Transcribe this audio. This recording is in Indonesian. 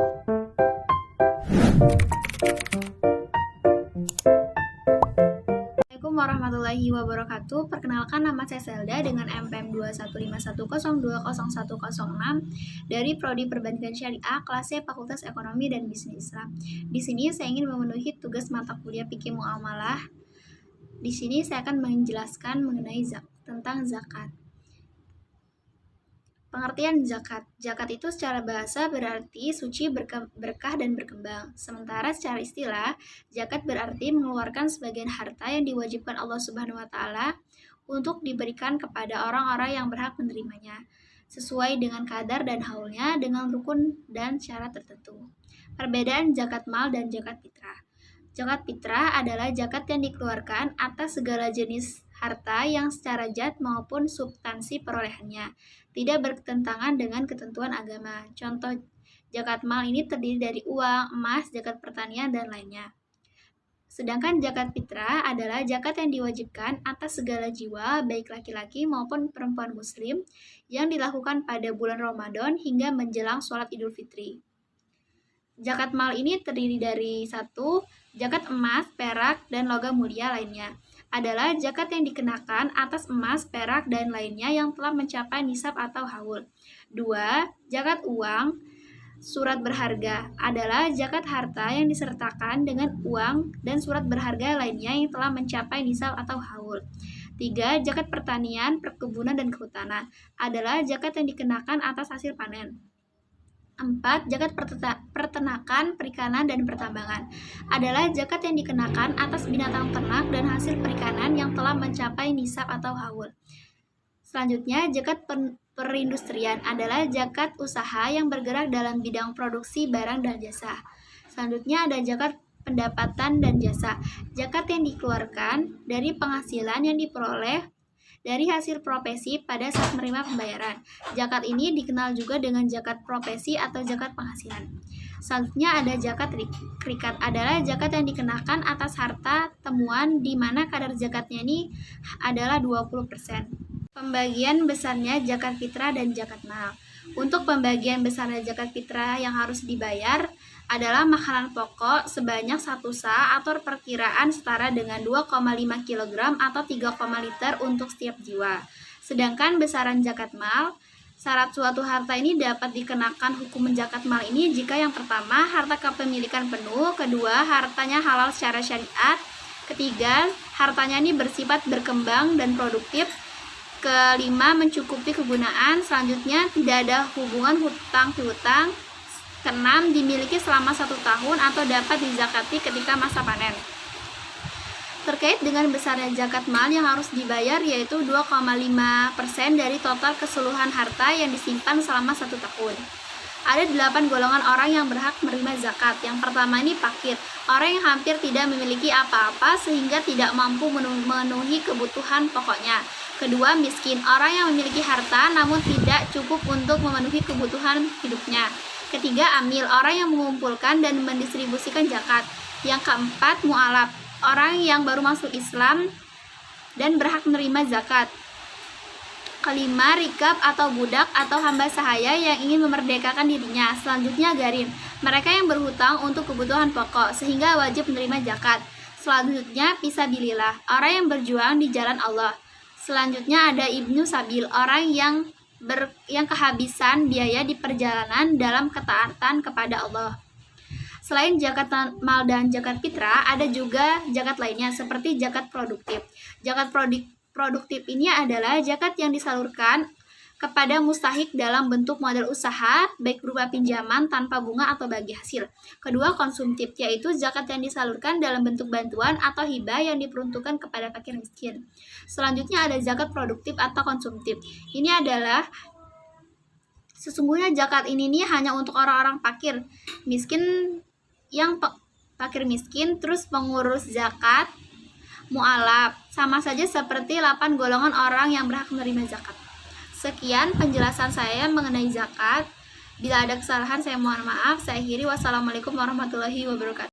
Assalamualaikum warahmatullahi wabarakatuh. Perkenalkan, nama saya Selda dengan NPM 21510200106 dari Prodi Perbankan Syariah kelas C Fakultas Ekonomi dan Bisnis Islam. Di sini saya ingin memenuhi tugas mata kuliah Fikih Muamalah. Di sini saya akan menjelaskan mengenai tentang zakat. Pengertian zakat. Zakat itu secara bahasa berarti suci, berkah, dan berkembang. Sementara secara istilah, zakat berarti mengeluarkan sebagian harta yang diwajibkan Allah Subhanahu wa Ta'ala untuk diberikan kepada orang-orang yang berhak menerimanya, sesuai dengan kadar dan haulnya dengan rukun dan syarat tertentu. Perbedaan zakat mal dan zakat fitrah. Zakat fitrah adalah zakat yang dikeluarkan atas segala jenis harta yang secara zat maupun substansi perolehannya tidak bertentangan dengan ketentuan agama. Contoh zakat mal ini terdiri dari uang, emas, zakat pertanian, dan lainnya. Sedangkan zakat fitrah adalah zakat yang diwajibkan atas segala jiwa, baik laki-laki maupun perempuan muslim, yang dilakukan pada bulan Ramadan hingga menjelang sholat Idul Fitri. Zakat mal ini terdiri dari 1. Zakat emas, perak, dan logam mulia lainnya. Adalah zakat yang dikenakan atas emas, perak, dan lainnya yang telah mencapai nisab atau haul. 2. Zakat uang, surat berharga. Adalah zakat harta yang disertakan dengan uang dan surat berharga lainnya yang telah mencapai nisab atau haul. 3. Zakat pertanian, perkebunan, dan kehutanan. Adalah zakat yang dikenakan atas hasil panen. 4. Zakat peternakan, perikanan, dan pertambangan. Adalah zakat yang dikenakan atas binatang ternak dan hasil perikanan yang telah mencapai nisab atau haul. Selanjutnya, zakat perindustrian adalah zakat usaha yang bergerak dalam bidang produksi barang dan jasa. Selanjutnya ada zakat pendapatan dan jasa. Zakat yang dikeluarkan dari penghasilan yang diperoleh dari hasil profesi pada saat menerima pembayaran. Zakat ini dikenal juga dengan zakat profesi atau zakat penghasilan. Selanjutnya ada zakat rikat, adalah zakat yang dikenakan atas harta temuan di mana kadar zakatnya ini adalah 20%. Pembagian besarnya zakat fitrah dan zakat mal. Untuk pembagian besarnya zakat fitrah yang harus dibayar adalah makanan pokok sebanyak 1 sa atau perkiraan setara dengan 2,5 kg atau 3, liter untuk setiap jiwa. Sedangkan besaran zakat mal, syarat suatu harta ini dapat dikenakan hukum zakat mal ini jika yang pertama, harta kepemilikan penuh, kedua, hartanya halal secara syariat, ketiga, hartanya ini bersifat berkembang dan produktif, kelima, mencukupi kegunaan, selanjutnya tidak ada hubungan hutang piutang, keenam, dimiliki selama 1 tahun atau dapat dizakati ketika masa panen. Terkait dengan besarnya zakat mal yang harus dibayar yaitu 2,5% dari total keseluruhan harta yang disimpan selama 1 tahun. Ada 8 golongan orang yang berhak menerima zakat. Yang pertama ini fakir, orang yang hampir tidak memiliki apa-apa sehingga tidak mampu memenuhi kebutuhan pokoknya. Kedua, miskin, orang yang memiliki harta namun tidak cukup untuk memenuhi kebutuhan hidupnya. Ketiga, amil, orang yang mengumpulkan dan mendistribusikan zakat. Yang keempat, mu'alaf, orang yang baru masuk Islam dan berhak menerima zakat. Kelima, rikab atau budak atau hamba sahaya yang ingin memerdekakan dirinya. Selanjutnya, garin, mereka yang berhutang untuk kebutuhan pokok sehingga wajib menerima zakat. Selanjutnya, fisabilillah, orang yang berjuang di jalan Allah. Selanjutnya ada ibnu sabil, orang yang kehabisan biaya di perjalanan dalam ketaatan kepada Allah. Selain zakat mal dan zakat fitrah, ada juga zakat lainnya seperti zakat produktif. Zakat produktif ini adalah zakat yang disalurkan kepada mustahik dalam bentuk modal usaha, baik berupa pinjaman tanpa bunga atau bagi hasil. Kedua, konsumtif, yaitu zakat yang disalurkan dalam bentuk bantuan atau hibah yang diperuntukkan kepada fakir miskin. Selanjutnya ada zakat produktif atau konsumtif. Ini adalah sesungguhnya zakat ini hanya untuk orang-orang fakir miskin yang fakir miskin, terus pengurus zakat, mu'alaf, sama saja seperti 8 golongan orang yang berhak menerima zakat. Sekian penjelasan saya mengenai zakat. Bila ada kesalahan saya mohon maaf. Saya akhiri. Wassalamualaikum warahmatullahi wabarakatuh.